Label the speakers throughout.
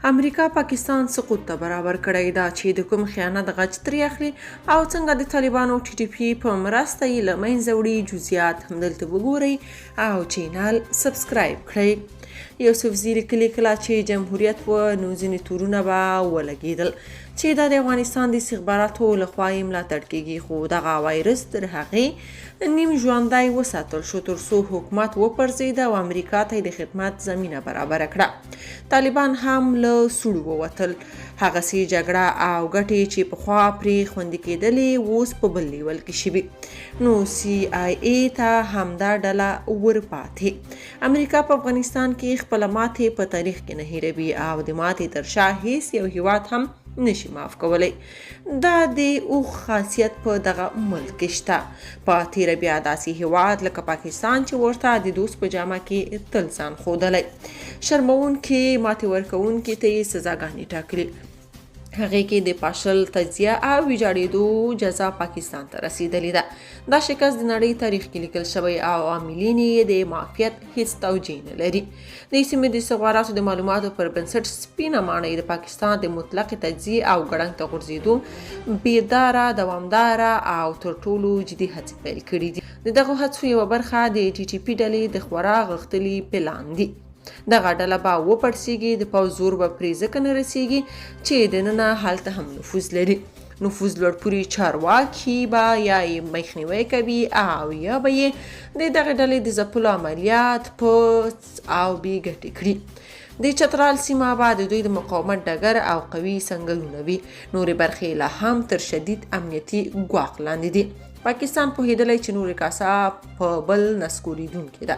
Speaker 1: امریکا پاکستان سقوط ته برابر کړی دا چې د کوم خیانت غچ ترې اخلي او څنګه د طالبانو ټي ټي پي په مرسته یې له منځه وړي جزئیات همدلته وګورئ او چینل سبسکرایب کړئ. یوسف زي لیکلي کله چې جمهوریت و نو ځینې تورونه به ولګېدل چې دا د افغانستان د استخباراتو لخوا یې ملاتړ کیږي، خو دغه وایرس تر هغې نیم ژوندی وساتل شو تر څو حکومت وپرځېد او امریکا ته د خدمت زمینه برابره کړه. طالبان هم له سوړو ووتل، هغسې جګړه او ګټې چې پخوا پرې خوندي کېدلې اوس په بل لیول کې شوي، نو سی آی ای ته همدا ډله ورپاتې. امریکا په افغانستان کې خپله ماتې په تاریخ کې نه هیروي او د ماتې تر شا هیڅ یو هیواد هم نشي معاف کولی. دا د اوښ خاصیت په دغه ملک کې شته. په تیره بیا داسې هیواد لکه پاکستان چې ورته د دوست په جامه کې تل ځان ښودلی، شرموونکې ماتې ورکوونکې ته یې سزاګانې ټاکلي، هغې کې د پاشل تجزیه او ویجاړېدو جزا پاکستان ته رسیدلې ده. دا شکست د نړۍ تاریخ کې لیکل شوی او عاملین یې د معافیت هیڅ توجیه نه لري. د سیمې د استخباراتو د معلوماتو پر بنسټ سپینه ماڼۍ د پاکستان د مطلق تجزیې او ګړنګ ته غورځېدو بیداره، دوامداره او تر ټولو جدي هڅې پیل کړي دي. د دغو هڅو یوه برخه د ټي ټي پي ډلې د خورا غښتلي پلان دی. دغه ډله به وپړسېږي، د پوځ زور به پرې ځکه نه رسېږي چې دننه هلته هم نفوذ لري. نفوذ لوړپوړي چارواکي به یا یې مخنیوی کوي او یا به یې د دغه ډلې د ځپلو عملیات پوځ او بې ګټې کړي. د چترال سیمه به د دوی د مقاومت ډګر او قوي سنګرونه وي. نورې برخې لا هم تر شدید امنیتي ګواښ لاندې دي. پاکستان پوهېدلی چې نورې کاسه په بل نسکورېدونکې ده.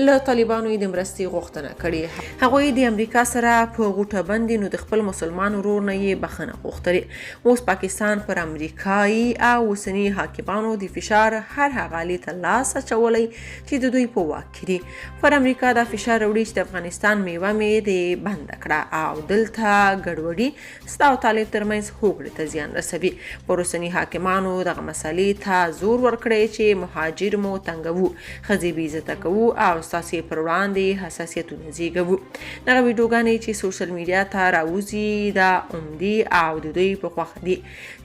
Speaker 1: له طالبانو یې د مرستې غوښتنه کړې، هغوی د امریکا سره په غوټه بندي، نو د خپل مسلمان ورور نه یې بخښنه غوښتلې. اوس پاکستان پر امریکایي او اوسني حاکمانو د فشار هر هغه آلې ته لاس اچولی چې د دوی په واک کې دي. پر امریکا دا فشار راوړي چې د افغانستان میوه مې د بنده کړه او دلته ګډوډي ستا او طالب ترمنځ هوکړې ته زیان رسوي. پر اوسني حاکمانو دغه مسئلې ته زور ورکړی چې مهاجر مو تنګوو، ښځې بې عزته کوو او ستاسې پر وړاندې حساسیتونه زیږوو. دغه ویډیوګانې چې سوشل میډیا ته راوځي دا عمدي او د دوی په خوښه دي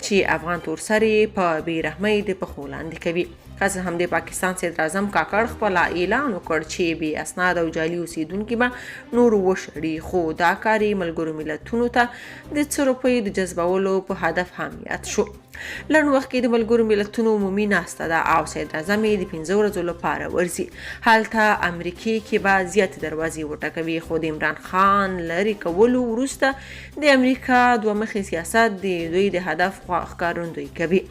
Speaker 1: چې افغان تورسرې په بې رحمۍ د پښو لاندې کوي. که څه هم د پاکستان صدراعظم کاکړ خپله اعلان وکړ چې بې اسناد او جعلي اوسیدونکي به نور وشړي، خو دا کار یې ملګرو ملتونو ته د څو روپیو د جذبولو په هدف هم یاد شو. لنډ وخت کې د ملګرو ملتونو عمومي ناسته ده او صدراعظم یې د 15 ورځو لپاره ورځي. هلته امریکې کې به زیاتې دروازې وټکوي، خو د عمران خان لرې کولو وروسته د امریکا دوه مخي سیاست د دوی د هدف ښکارندویي کوي.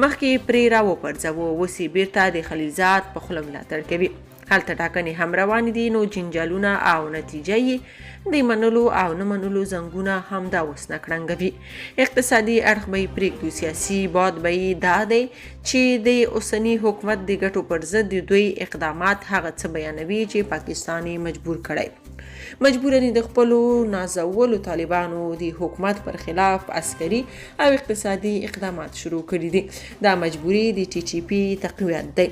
Speaker 1: مخکې پرې راوپرځوو، اوس یې بیرته د خلیلزاد په خوله ملاتړ کوي. هلته ټاکنې هم روانې دي، نو جنجالونه او نتیجه یې د منلو او نه منلو زنګونه همدا اوس نکړنګوي. اقتصادي اړخ به یې پرېږدو، سیاسي باد به یې دا دی چې د اوسني حکومت د ګټو پر ضد د دوی اقدامات هغه څه بیانوي چې پاکستان یې مجبور کړی. مجبورن د خپلو نازولو طالبانو د حکومت پر خلاف عسکري او اقتصادي اقدامات شروع کړي دي. دا مجبوري د ټي ټي پي تقویت دی.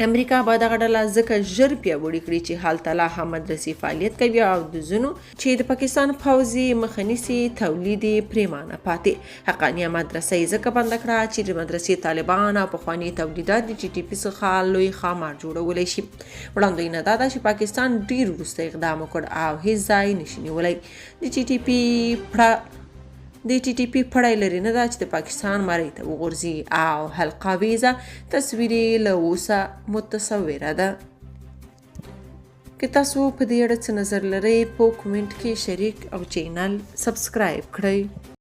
Speaker 1: امریکا به دغه ډله ځکه ژر پیاوړې کړي چې هلته لا هم مدرسې فعالیت کوي او د ځینو چې د پاکستان پوځ یې مخه نیسي تولید یې پرېمانه پاتې. حقانیه مدرسه یې ځکه بنده کړه چې د مدرسې طالبان او پخواني تولیدات د ټي ټي پي څخه لوی ښامار جوړولی شي. وړاندوینه دا ده چې پاکستان ډېر وروسته اقدام وکړ او هیڅ ځای نشي نیولی. د ټي ټي پي پړی لري نه ده چې د پاکستان مرۍ ته وغورځي او حلقه ویزه تصویر یې له اوسه متصوره ده. که تاسو په دې اړه څه نظر لرئ په کومنټ کې شریک او چینل سبسکرایب کړئ.